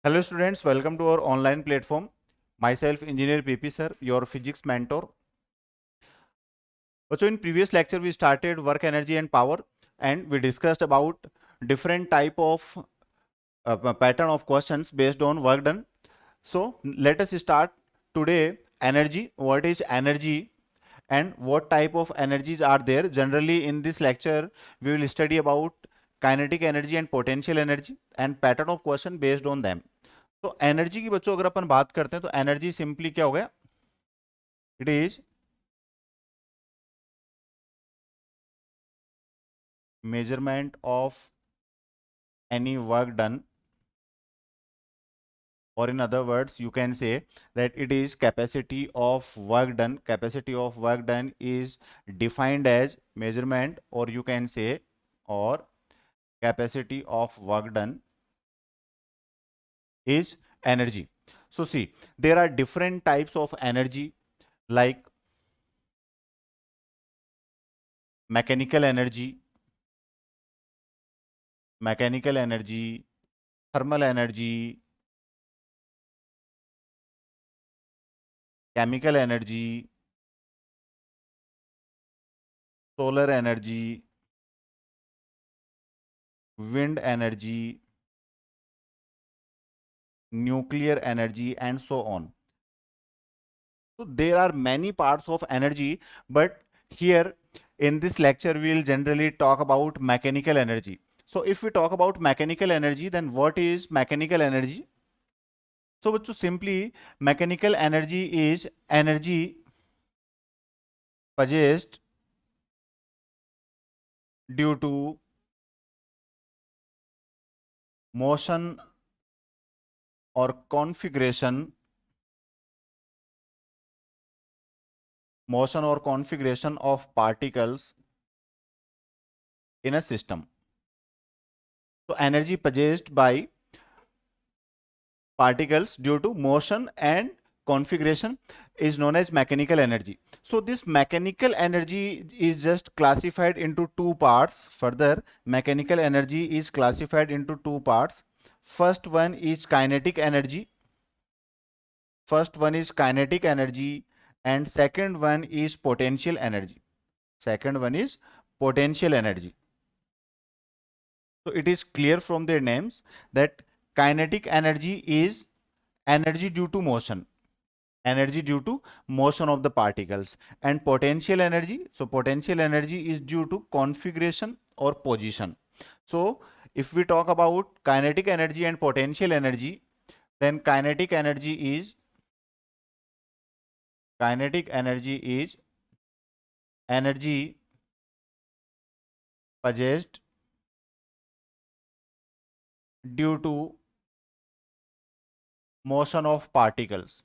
Hello students, welcome to our online platform. Myself Engineer PP sir, your physics mentor. Also in previous lecture we started work energy and power and we discussed about different type of pattern of questions based on work done. So let us start today energy. What is energy and what type of energies are there? Generally in this lecture we will study about kinetic energy and potential energy and pattern of question based on them. तो energy की बच्चों अगर अपन बात करते हैं तो energy simply क्या हो गया, it is measurement of any work done, or in other words you can say that it is capacity of work done. Capacity of work done is defined as measurement, or you can say, or capacity of work done is energy. So see, there are different types of energy like mechanical energy, thermal energy, chemical energy, solar energy, wind energy, nuclear energy, and so on. So there are many parts of energy, but here in this lecture we will generally talk about mechanical energy. So if we talk about mechanical energy, then what is mechanical energy? So bachcho, simply mechanical energy is energy possessed due to motion or configuration of particles in a system. So energy possessed by particles due to motion and configuration is known as mechanical energy. So this mechanical energy is just classified into two parts. Further, mechanical energy is classified into two parts. First one is kinetic energy. And second one is potential energy. So it is clear from their names that kinetic energy is energy due to motion, of the particles, and potential energy, so potential energy is due to configuration or position. So if we talk about kinetic energy and potential energy, then kinetic energy is energy possessed due to motion of particles.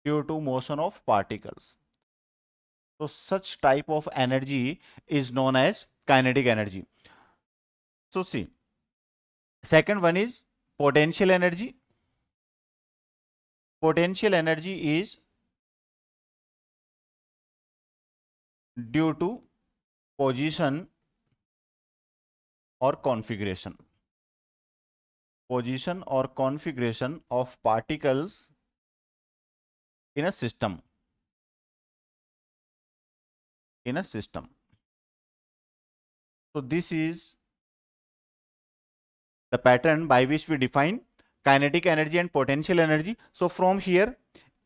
So such type of energy is known as kinetic energy. So see, second one is potential energy. Potential energy is due to position or configuration of particles in a system. So this is the pattern by which we define kinetic energy and potential energy. So from here,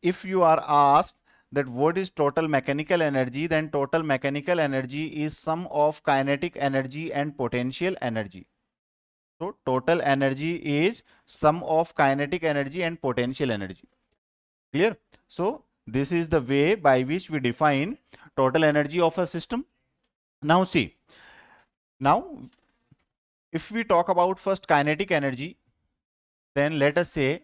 if you are asked that what is total mechanical energy, then total mechanical energy is sum of kinetic energy and potential energy. So total energy is sum of kinetic energy and potential energy. Clear? So this is the way by which we define total energy of a system. Now see, now if we talk about first kinetic energy, then let us say,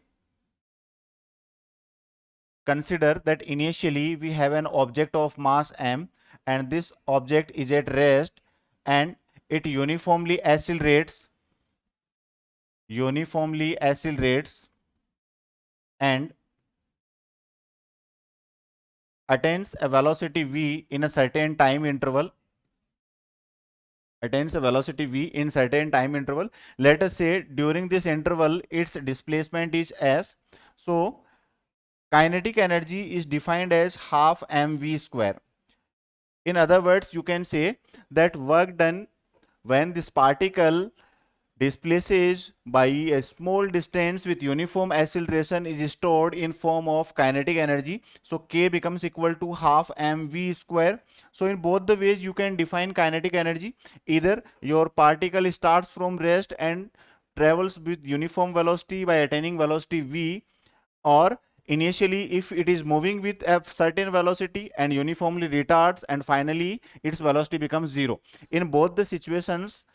consider that initially we have an object of mass m and this object is at rest and it uniformly accelerates and attains a velocity v in a certain time interval. attains a velocity v in certain time interval. Let us say during this interval its displacement is s. So kinetic energy is defined as half mv square. In other words, you can say that work done when this particle displaces by a small distance with uniform acceleration is stored in form of kinetic energy. So k becomes equal to half mv square. So in both the ways you can define kinetic energy. Either your particle starts from rest and travels with uniform velocity by attaining velocity v, or initially if it is moving with a certain velocity and uniformly retards and finally its velocity becomes zero. In both the situations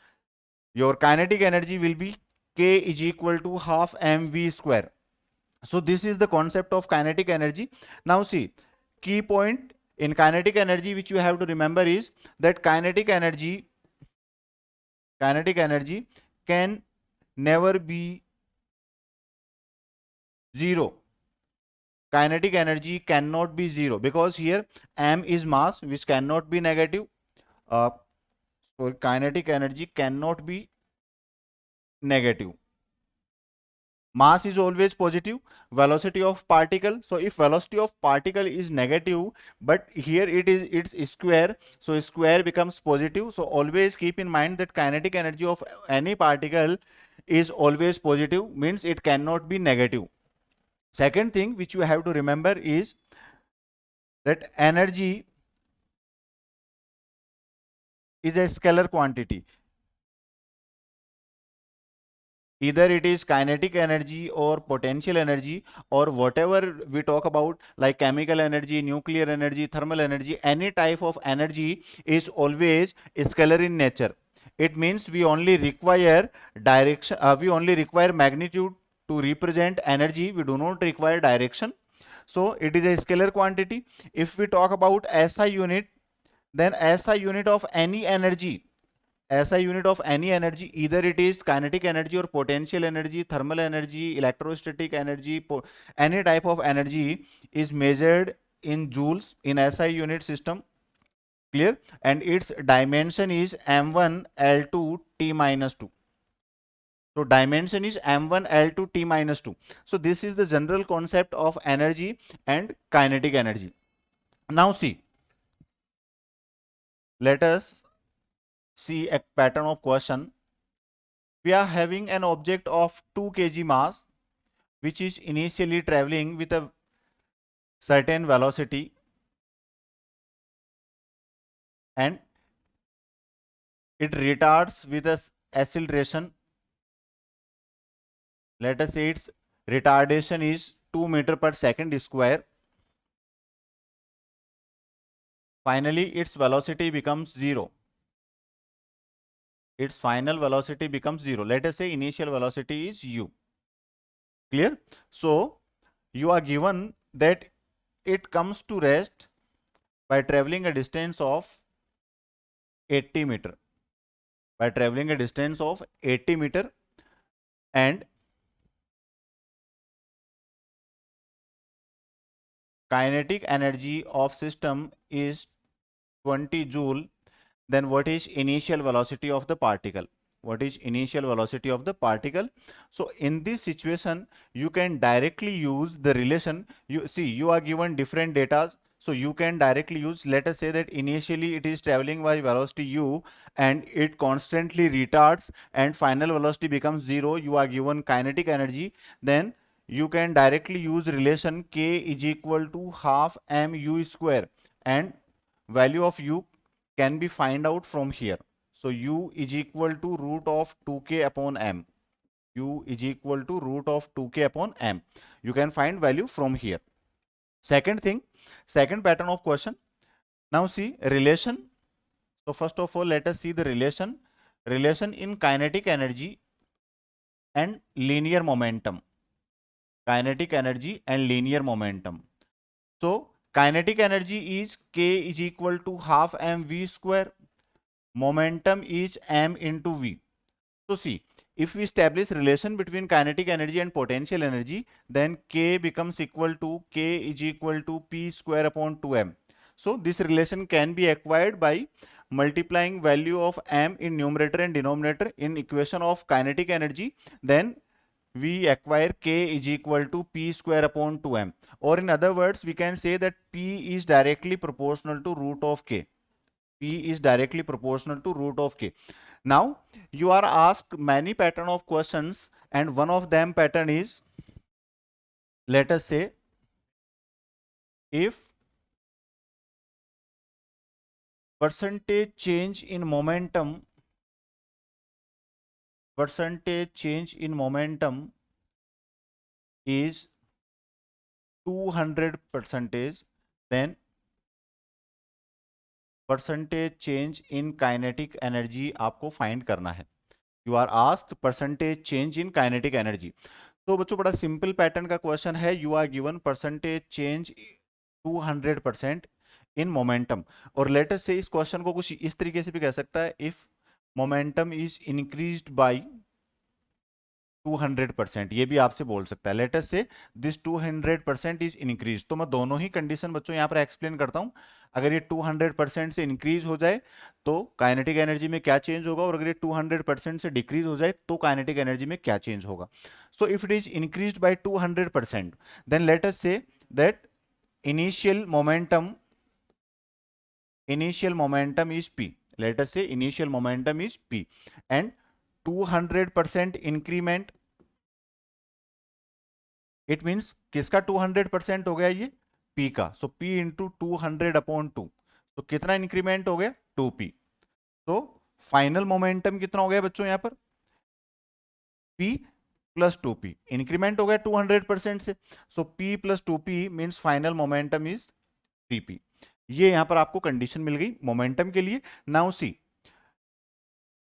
your kinetic energy will be k is equal to half mv square. So this is the concept of kinetic energy. Now see, key point in kinetic energy which you have to remember is that kinetic energy can never be zero. Kinetic energy cannot be zero because here m is mass which cannot be negative. So kinetic energy cannot be negative. Mass is always positive, velocity of particle. So if velocity of particle is negative, but here it is its square, so square becomes positive. So always keep in mind that kinetic energy of any particle is always positive, means it cannot be negative. Second thing which you have to remember is that energy is a scalar quantity. Either it is kinetic energy or potential energy or whatever we talk about, like chemical energy, nuclear energy, thermal energy, any type of energy is always scalar in nature. It means we only require direction, we only require magnitude to represent energy, we do not require direction. So it is a scalar quantity. If we talk about SI unit, then SI unit of any energy, SI unit of any energy, either it is kinetic energy or potential energy, thermal energy, electrostatic energy, any type of energy is measured in joules in SI unit system. Clear? And its dimension is m1 L2 T minus 2. So dimension is m1 L2 T minus 2. So this is the general concept of energy and kinetic energy. Now see, let us see a pattern of question. We are having an object of 2 kg mass which is initially traveling with a certain velocity and it retards with a acceleration. Let us say its retardation is 2 meter per second square. Finally its velocity becomes 0. Its final velocity becomes 0. Let us say initial velocity is u. Clear? So you are given that it comes to rest by traveling a distance of 80 meter. By traveling a distance of 80 meter, and kinetic energy of system is 20 joule, then what is initial velocity of the particle? What is initial velocity of the particle? So in this situation you can directly use the relation. You see, you are given different data, so you can directly use, let us say that initially it is traveling by velocity u and it constantly retards and final velocity becomes 0. You are given kinetic energy, then you can directly use relation k is equal to half mu square, and value of u can be find out from here. So u is equal to root of 2k upon m. U is equal to root of 2k upon m. You can find value from here. Second thing, second pattern of question. Now see relation. So first of all, let us see the relation in kinetic energy and linear momentum. Kinetic energy and linear momentum. So kinetic energy is k is equal to half mv square. Momentum is m into v. So see, if we establish relation between kinetic energy and potential energy, then k becomes equal to p square upon 2m. So this relation can be acquired by multiplying value of m in numerator and denominator in equation of kinetic energy, then we acquire k is equal to p square upon 2m, or in other words we can say that p is directly proportional to root of k. P is directly proportional to root of k. Now you are asked many pattern of questions, and one of them pattern is, let us say, if percentage change in momentum is 200%, then percentage change in kinetic energy आपको find करना है. You are asked percentage change in kinetic energy. तो बच्चों बड़ा simple pattern का question है. You are given percentage change 200% in momentum, और let us say इस क्वेश्चन को कुछ इस तरीके से भी कह सकता है, if momentum is increased by 200%, ये भी आपसे बोल सकता है. Let us say this 200% is increase. तो मैं दोनों ही कंडीशन बच्चों यहाँ पर एक्सप्लेन करता हूँ. अगर ये 200% से इंक्रीज हो जाए तो काइनेटिक एनर्जी में क्या चेंज होगा, और अगर ये 200% से डिक्रीज हो जाए तो काइनेटिक एनर्जी में क्या चेंज होगा. So if it is increased by 200%, then let us say that initial momentum is p. Let us say initial momentum is p, and 200% increment, it means किसका 200% हो गया, ये p का. सो p इंटू 200/2, तो कितना इंक्रीमेंट हो गया, 2p. तो फाइनल मोमेंटम कितना हो गया बच्चों यहां पर, p प्लस 2p. इंक्रीमेंट हो गया 200% से, सो p plus 2p means final momentum is 3p. ये यहां पर आपको कंडीशन मिल गई मोमेंटम के लिए. नाउ सी,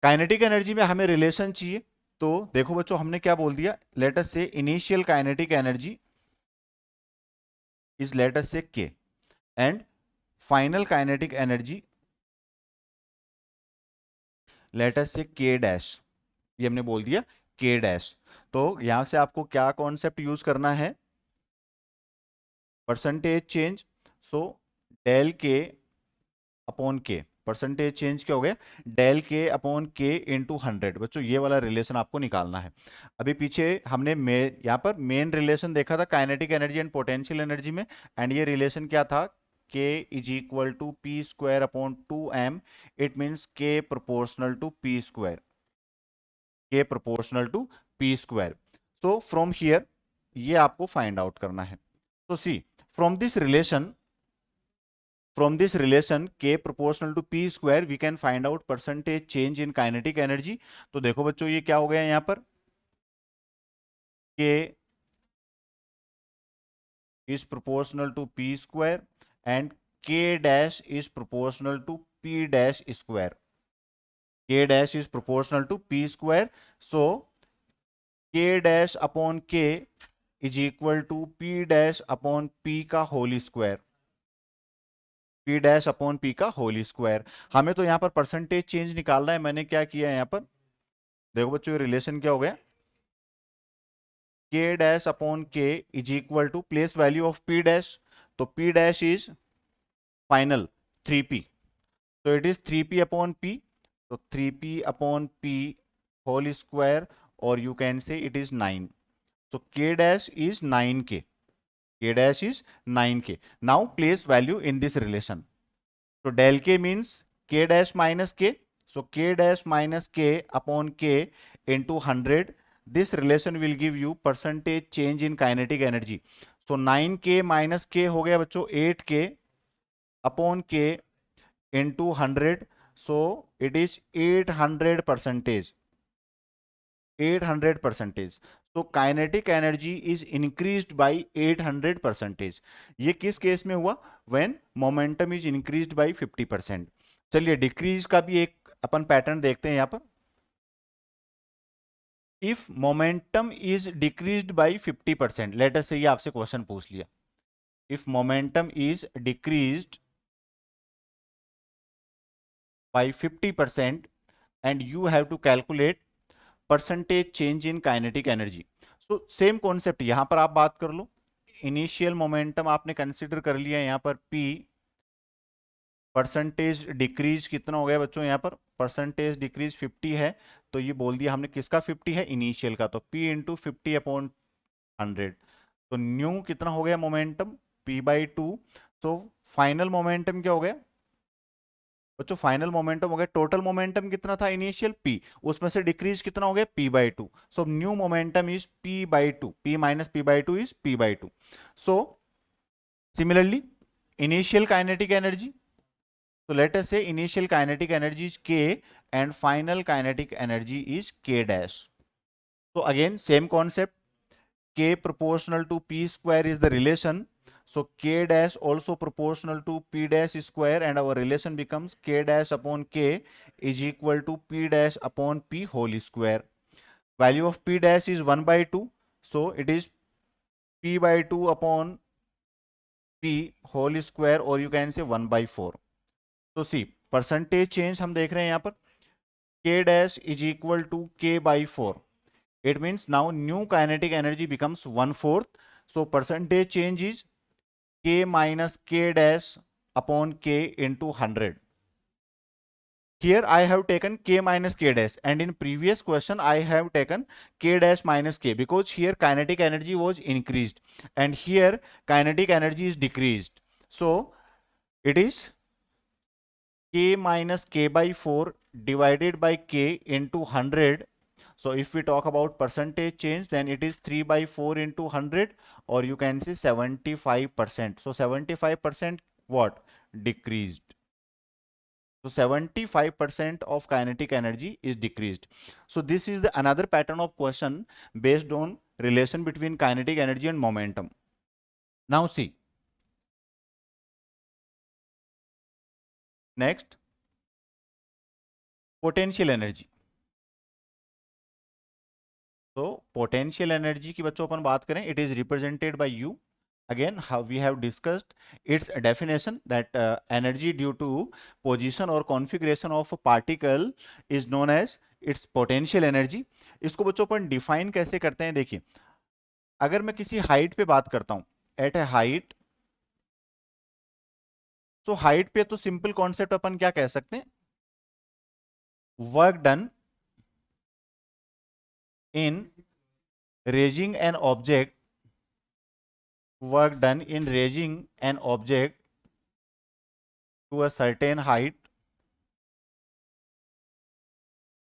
काइनेटिक एनर्जी में हमें रिलेशन चाहिए. तो देखो बच्चों हमने क्या बोल दिया, लेट अस से initial kinetic energy is let us से k, and final kinetic energy late us से k डैश. ये हमने बोल दिया k डैश. तो यहां से आपको क्या कॉन्सेप्ट यूज करना है, percentage change. So del k upon k, percentage change क्या हो गया, डेल के अपॉन के इंटू 100. बच्चों ये वाला रिलेशन आपको निकालना है. अभी पीछे हमने यहाँ पर मेन रिलेशन देखा था kinetic energy and potential energy में, एंड ये रिलेशन क्या था, k is equal to p square upon 2m. It means k proportional to p square, k proportional to p square. So from here ये आपको find out करना है. तो see, from this relation k proportional to p square we can find out percentage change in kinetic energy. तो देखो बच्चों ये क्या हो गया यहाँ पर, k is proportional to p square and k dash is proportional to p dash square. K dash is proportional to p square. So k dash upon k is equal to p dash upon p का whole square, p dash upon p का whole square. हमें तो यहां पर percentage change निकालना है. मैंने क्या किया यहां पर, देखो बच्चों ये रिलेशन क्या हो गया, k dash upon k is equal to place value of p dash. तो p dash is final 3p, तो it is 3p upon p. तो 3p upon p whole square, और you can say it is 9. So k dash is 9k. K dash is 9k. Now place value in this relation. So del k means k dash minus k. So k dash minus k upon k into 100. This relation will give you percentage change in kinetic energy. So 9k minus k हो गया बच्चों 8k upon k into 100. So it is 800%. 800%. तो kinetic energy is increased bye 800%. ये किस case में हुआ, when momentum is increased bye 50%. चलिए decrease का भी एक अपन पैटर्न देखते हैं यहां पर. If momentum is decreased by 50%, let us say ये आपसे क्वेश्चन पूछ लिया, if momentum is decreased by 50% and you have to calculate percentage change in kinetic energy. So same concept यहां पर आप बात कर लो. इनिशियल मोमेंटम आपने कंसीडर कर लिया यहां पर p, परसेंटेज डिक्रीज कितना हो गया बच्चों, यहाँ पर परसेंटेज डिक्रीज 50 है, तो ये बोल दिया हमने किसका 50 है, इनिशियल का, तो P इंटू 50/100। तो न्यू कितना हो गया momentum, P/2। So final momentum क्या हो गया बच्चों, फाइनल मोमेंटम हो गया, टोटल मोमेंटम कितना था इनिशियल P, उसमें से डिक्रीज कितना हो गया P/2। So new momentum is P/2, P minus P/2 is P/2। So similarly initial kinetic energy, so let us say initial kinetic energy is K and final kinetic energy is K dash. So again same concept, K proportional to P square is the relation, so K dash also proportional to P dash square, and our relation becomes K dash upon K is equal to P dash upon P whole square. Value of P dash is 1/2, so it is P/2 upon P whole square, or you can say 1/4. तो सी percentage change हम देख रहे हैं यहाँ पर, K dash is equal to K/4. It means now new kinetic energy becomes 1/4. So percentage change is K minus K dash upon K into 100. Here I have taken K minus K dash, and in previous question I have taken K dash minus K, because here kinetic energy was increased and here kinetic energy is decreased. So it is K minus K/4 divided by K into 100. So if we talk about percentage change, then it is 3/4 into 100, or you can say 75%. So 75% what? Decreased. So 75% of kinetic energy is decreased. So this is the another pattern of question based on relation between kinetic energy and momentum. Now see. Next, potential energy. तो potential energy की बच्चों अपन बात करें, it is represented by U. Again how we have discussed its definition that energy due to position और configuration of particle is known as its potential energy. इसको बच्चों अपन define कैसे करते हैं, देखिए अगर मैं किसी हाइट पे बात करता हूं, at a height, so height पे तो सिंपल कॉन्सेप्ट अपन क्या कह सकते हैं, work done in raising an object, work done in raising an object to a certain height,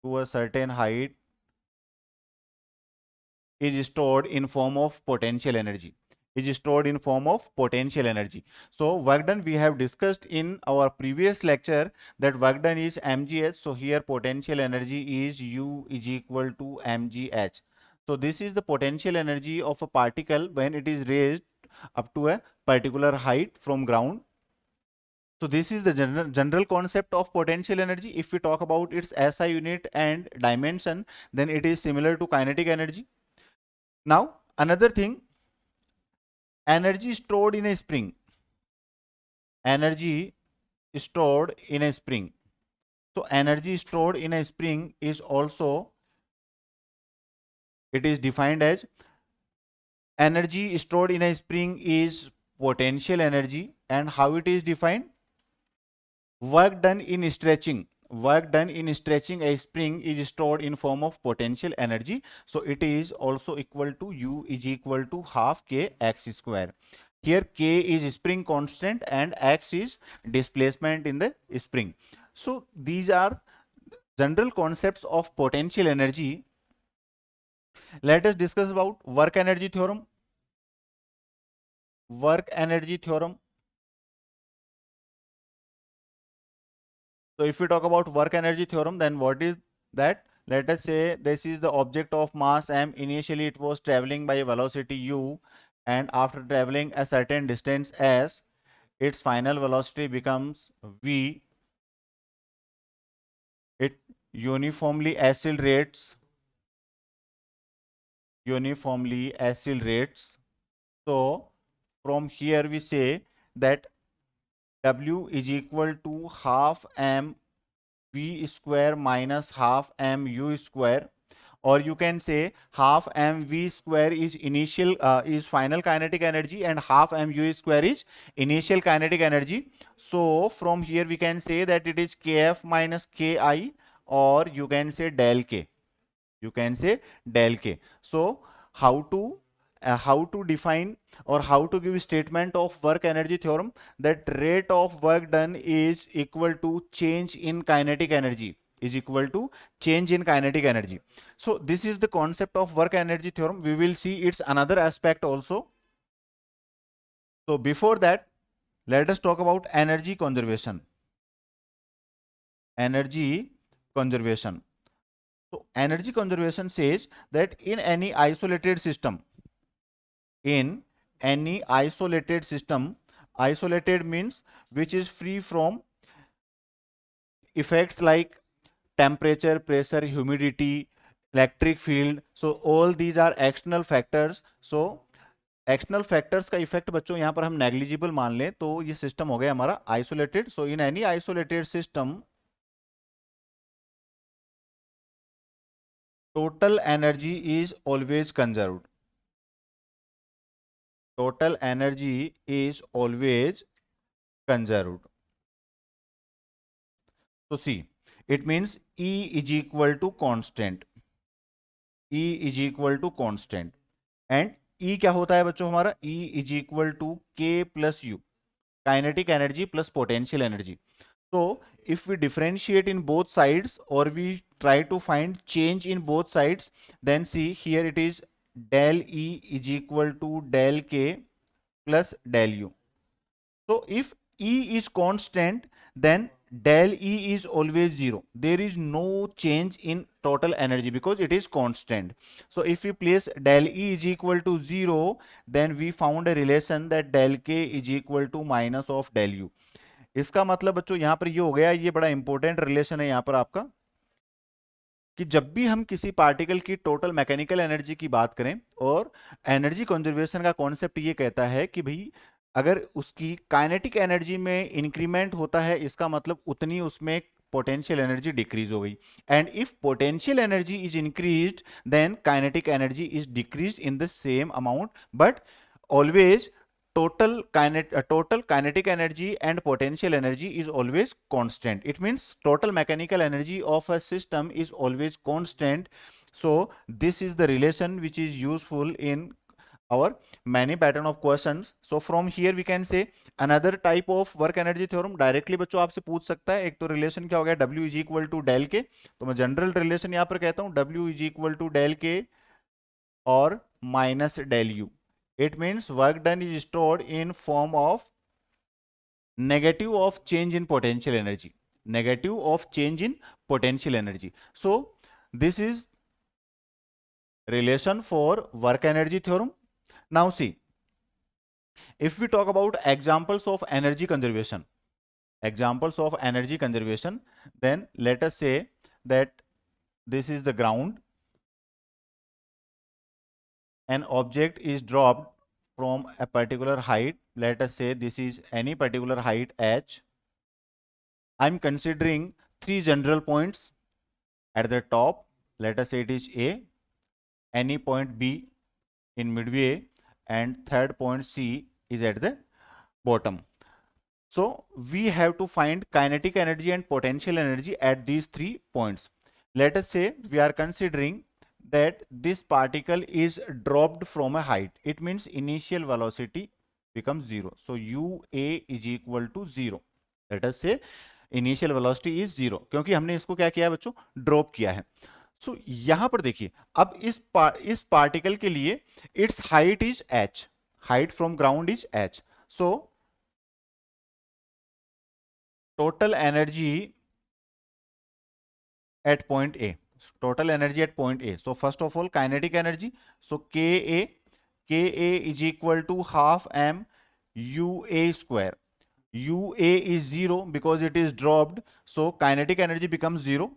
to a certain height is stored in form of potential energy, is stored in form of potential energy. So work done we have discussed in our previous lecture that work done is mgh. So here potential energy is U is equal to mgh. So this is the potential energy of a particle when it is raised up to a particular height from ground. So this is the general concept of potential energy. If we talk about its SI unit and dimension, then it is similar to kinetic energy. Now another thing, energy stored in a spring, energy stored in a spring. So energy stored in a spring is also, it is defined as, energy stored in a spring is potential energy. And how it is defined? Work done in stretching, work done in stretching a spring is stored in form of potential energy. So it is also equal to U is equal to half K x square. Here K is spring constant and x is displacement in the spring. So these are general concepts of potential energy. Let us discuss about work energy theorem. Work energy theorem. So if we talk about work energy theorem, then what is that? Let us say this is the object of mass m. Initially it was traveling by velocity u, and after traveling a certain distance s, its final velocity becomes v. It uniformly accelerates, uniformly accelerates. So from here we say that w is equal to half m v square minus half m u square, or you can say half mv square is initial is final kinetic energy and half mu square is initial kinetic energy. So from here we can say that it is kf minus ki, or you can say del k, you can say del k. So how to define or how to give statement of work energy theorem, that rate of work done is equal to change in kinetic energy, is equal to change in kinetic energy. So this is the concept of work energy theorem. We will see its another aspect also. So before that, let us talk about energy conservation. Energy conservation. So energy conservation says that in any isolated system, in any isolated system, isolated means which is free from effects like temperature, pressure, humidity, electric field. So all these are external factors. So external factors का effect बच्चों यहां पर हम negligible मान लें तो ये system हो गया हमारा isolated. So in any isolated system total energy is always conserved. Total energy is always conserved. So see, it means E is equal to constant. E is equal to constant. And E क्या होता है बच्चों हमारा? E is equal to K plus U. Kinetic energy plus potential energy. So if we differentiate in both sides or we try to find change in both sides, then see here it is del E is equal to del K plus del U. So if E is constant, then del E is always 0. There is no change in total energy because it is constant. So if we place del E is equal to 0, then we found a relation that del K is equal to minus of del U. इसका मतलब बच्चों यहां पर ये हो गया, ये बड़ा इंपॉर्टेंट रिलेशन है यहां पर आपका, कि जब भी हम किसी पार्टिकल की टोटल मैकेनिकल एनर्जी की बात करें, और एनर्जी कंजर्वेशन का कॉन्सेप्ट ये कहता है कि भाई अगर उसकी काइनेटिक एनर्जी में इंक्रीमेंट होता है, इसका मतलब उतनी उसमें पोटेंशियल एनर्जी डिक्रीज हो गई. And if potential energy is increased, then kinetic energy is decreased in the same amount, but always total kinetic energy and potential energy is always constant. It means total mechanical energy of a system is always constant. So this is the relation which is useful in our many pattern of questions. So from here we can say another type of work energy theorem. Directly बच्चों आपसे पूछ सकता है, एक तो relation क्या हो गया W is equal to del K. तो मैं जनरल रिलेशन यहाँ पर कहता हूँ W is equal to del K और minus del U. It means work done is stored in form of negative of change in potential energy. Negative of change in potential energy. So this is relation for work energy theorem. Now see, if we talk about examples of energy conservation, then let us say that this is the ground. An object is dropped from a particular height. Let us say this is any particular height h. I'm considering three general points at the top. Let us say it is A, any point B in midway, and third point C is at the bottom. So we have to find kinetic energy and potential energy at these 3 points. Let us say we are considering that this particle is dropped from a height. It means initial velocity becomes 0. So UA is equal to 0. Let us say initial velocity is 0, क्योंकि हमने इसको क्या किया है बच्चों, drop किया है. सो यहां पर देखिए, अब इस पार्टिकल के लिए it's height is h, height from ground is h. So total energy at point A, total energy at point A. So first of all kinetic energy, so Ka is equal to half m UA square. UA is 0 because it is dropped, so kinetic energy becomes 0.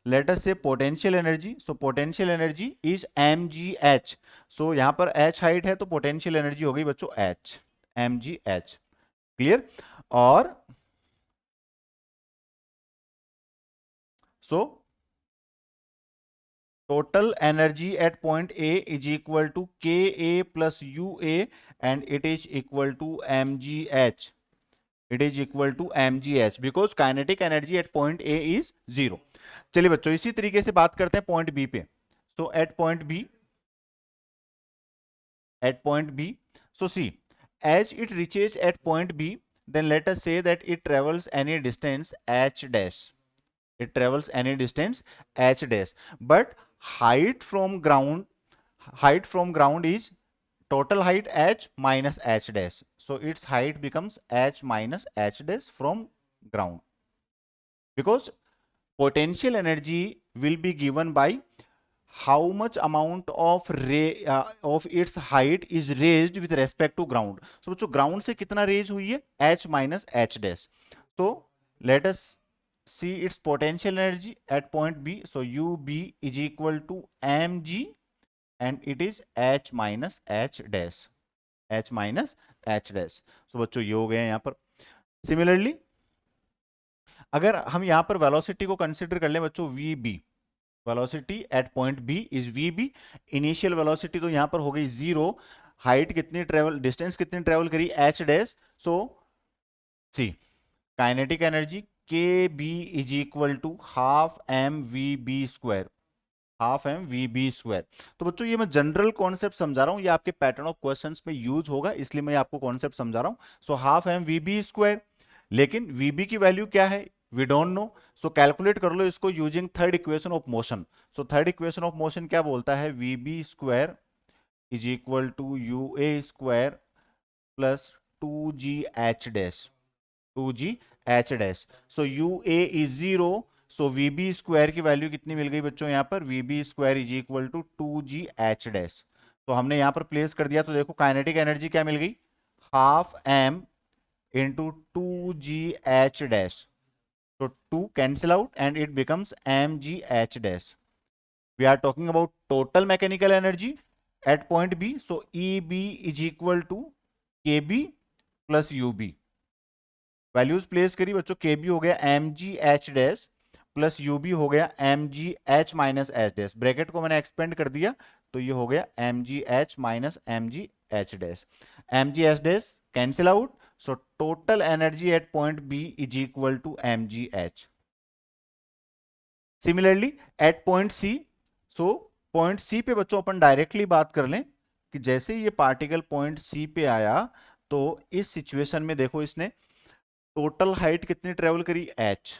Let us say potential energy, so potential energy is mgh. So यहाँ पर h height है तो potential energy हो गई बच्चों h, mgh. Clear? और so total energy at point A is equal to Ka plus UA and it is equal to mgh. It is equal to mgh because kinetic energy at point A is 0. चलिए बच्चों इसी तरीके से बात करते हैं point B पे. So at point B, so see, as it reaches at point B, then let us say that it travels any distance h dash. It travels any distance h dash, but height from ground is total height h minus h dash. So its height becomes h minus h dash from ground, because potential energy will be given by how much amount of its height is raised with respect to ground. So बच्चों ground से कितना raise हुई है h minus h dash. So let us see its potential energy at point B. So UB is equal to mg and it is h minus h dash. h minus h dash. So बच्चों ये हो गए यहाँ पर. Similarly अगर हम यहाँ पर वेलोसिटी को कंसिडर कर लें बच्चों VB, velocity at point B is V. Initial velocity तो यहां पर हो गई 0. हाइट कितनी ट्रेवल, डिस्टेंस कितनी ट्रेवल करी h dash. So see kinetic energy के B is equal to half M we B square. Half M we B square. तो बच्चों ये मैं जनरल कॉन्सेप्ट समझा रहा हूं, ये आपके पैटर्न ऑफ क्वेश्चंस में यूज होगा, इसलिए मैं आपको कॉन्सेप्ट समझा रहा हूं. So half M we B square, लेकिन वीबी की वैल्यू क्या है we don't know. So calculate कर लो इसको using third equation of motion. So third equation of motion क्या बोलता है, v B square is equal to u a square plus 2gh dash. 2gh dash. So u a is 0. So we B square की value कितनी मिल गई बच्चों यहां पर, v B square is equal to 2gh dash. तो हमने यहां पर प्लेस कर दिया, तो देखो काइनेटिक एनर्जी क्या मिल गई, half m into 2gh dash. So 2 cancel out and it becomes mgh dash. We are talking about total mechanical energy at point B. So EB is equal to KB plus UB. Values place करी बच्चों, KB हो गया mgh dash plus UB हो गया mgh minus h dash. Bracket को मैंने expand कर दिया तो ये हो गया mgh minus mgh dash. mgh dash cancel out. So total energy at point B is equal to mgh. Similarly at point C, so point C पे बच्चों अपन डायरेक्टली बात कर लें कि जैसे ये पार्टिकल पॉइंट C पे आया तो इस सिचुएशन में देखो इसने टोटल हाइट कितनी ट्रेवल करी h.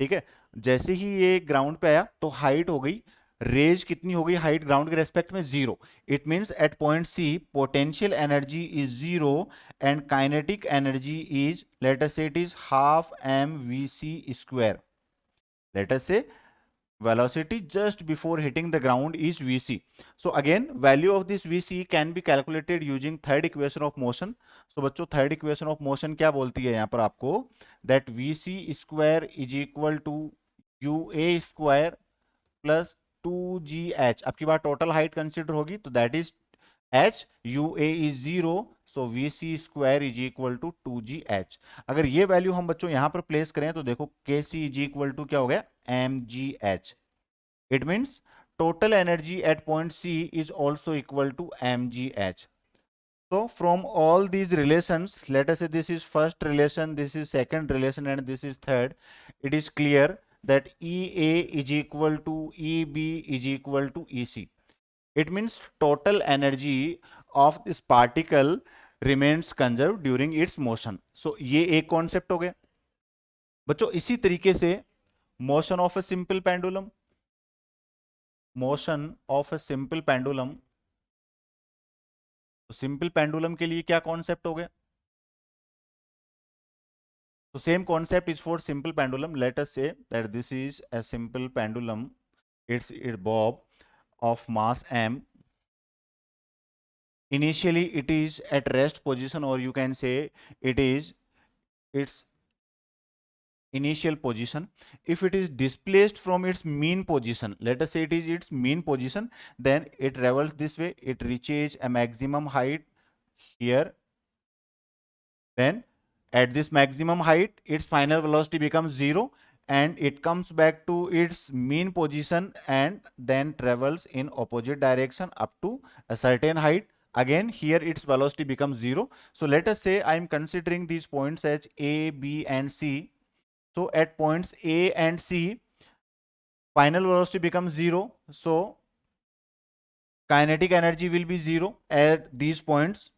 ठीक है, जैसे ही ये ग्राउंड पे आया तो हाइट हो गई, रेज कितनी हो गई हाइट ग्राउंड के रेस्पेक्ट में 0. It means at point C potential energy is 0 and kinetic energy is, let us say it is half M v c square. Let us say velocity just before hitting the ground is vc. So again value of this vc can be calculated using third equation of motion. So बच्चों third equation of motion क्या बोलती है यहाँ पर आपको, that vc square is equal to ua square plus 2gh. आपकी बात total height consider होगी तो that is h, ua is 0. So vc square is equal to 2gh. अगर ये वैल्यू हम बच्चों यहां पर प्लेस करें तो देखो kc इज इक्वल टू क्या हो गया mgh. It means total energy at point c is also equal to mgh. So from all these relations, let us say this is first relation, this is second relation and this is third, it is clear that EA is equal to EB is equal to EC. It means total energy of this particle remains conserved during its motion. So ये एक concept हो गया बच्चों. इसी तरीके से motion of a simple pendulum, motion of a simple pendulum. तो simple pendulum के लिए क्या कॉन्सेप्ट हो गया, तो same concept is for simple pendulum. Late us say that this is a simple pendulum, it's it Bob of mass m. Initially it is at rest position, or you can say it is its initial position. If it is displaced from its mean position, let us say it is its mean position, then it travels this way, it reaches a maximum height here. Then at this maximum height its final velocity becomes 0 and it comes back to its mean position and then travels in opposite direction up to a certain height. Again here its velocity becomes 0. So let us say I am considering these points as A, B and C. So at points A and C, final velocity becomes 0. So kinetic energy will be 0 at these points.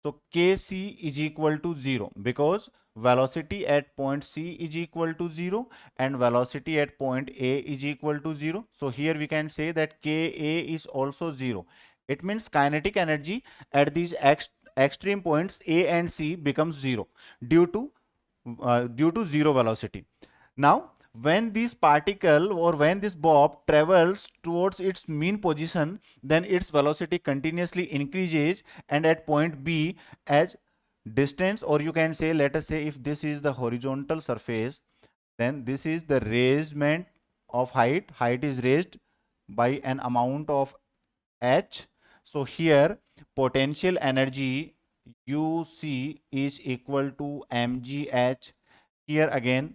So Kc is equal to 0 because velocity at point C is equal to 0 and velocity at point A is equal to 0. So here we can say that Ka is also 0. It means kinetic energy at these extreme points A and C becomes 0 due to 0 velocity. Now when this particle or when this bob travels towards its mean position, then its velocity continuously increases, and at point B, as distance, or you can say, let us say if this is the horizontal surface, then this is the raisement of height is raised by an amount of h. So here potential energy UC is equal to mgh. Here again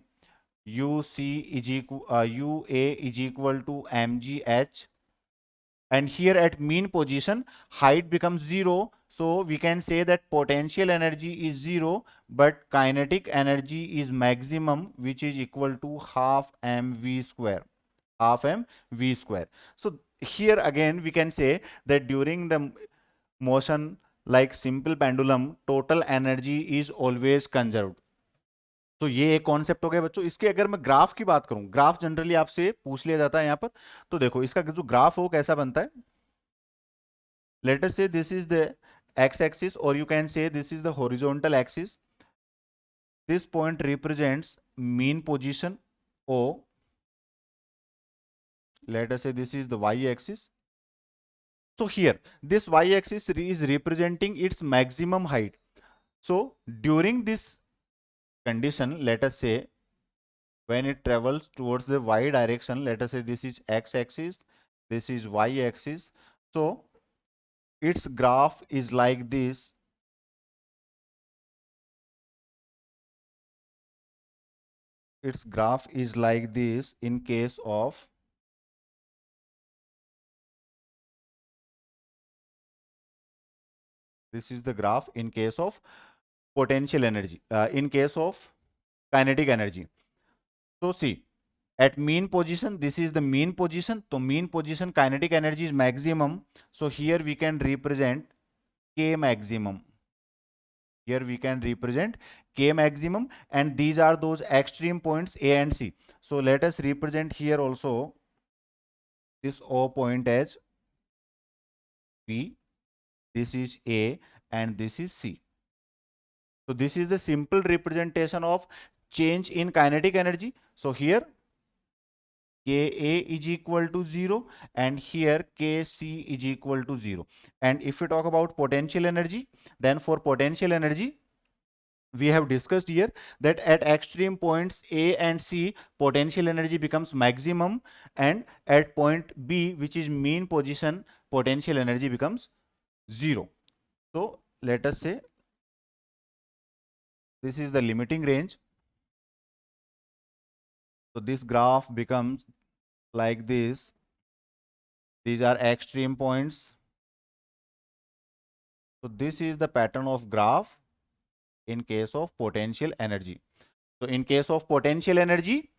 UA is equal to mgh, and here at mean position height becomes 0. So we can say that potential energy is 0, but kinetic energy is maximum, which is equal to half mv square. So here again we can say that during the motion like simple pendulum, total energy is always conserved. तो ये एक concept हो गया बच्चों. इसके अगर मैं graph की बात करूं, ग्राफ जनरली आपसे पूछ लिया जाता है यहां पर. तो देखो इसका जो ग्राफ हो कैसा बनता है. Let us say this is the x axis और you can say this is the horizontal axis. This point represents mean position O. Let us say this is the y-axis. So here this y-axis is representing its maximum height. So during this condition, let us say when it travels towards the y direction, let us say this is x-axis, this is y-axis. So its graph is like this. Its graph is like this in case of this is the graph in case of potential energy, in case of kinetic energy. So see, at mean position, this is the mean position. So mean position kinetic energy is maximum. So here we can represent K maximum. Here we can represent K maximum, and these are those extreme points A and C. So let us represent here also this O point as B. This is A and this is C. So this is the simple representation of change in kinetic energy. So here Ka is equal to 0 and here Kc is equal to 0. And if we talk about potential energy, then for potential energy, we have discussed here that at extreme points A and C, potential energy becomes maximum, and at point B, which is mean position, potential energy becomes 0. So let us say this is the limiting range. So this graph becomes like this. These are extreme points. So this is the pattern of graph in case of potential energy. So in case of potential energy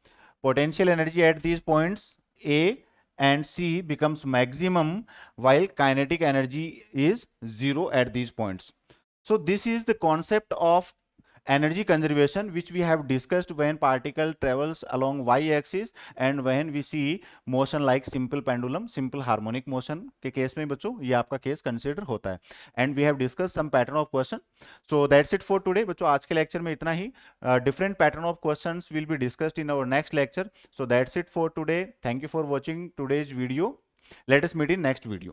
at these points A and C becomes maximum, while kinetic energy is 0 at these points. So this is the concept of energy conservation which we have discussed when particle travels along y-axis and when we see motion like simple pendulum, simple harmonic motion के case में बच्चों ये आपका case consider होता है. And we have discuss some pattern of question. So that's it for today बच्चों. आज के लेक्चर में इतना ही. Different pattern of questions will be discussed in our next lecture. So that's it for today. Thank you for watching today's video. Let us meet in next video.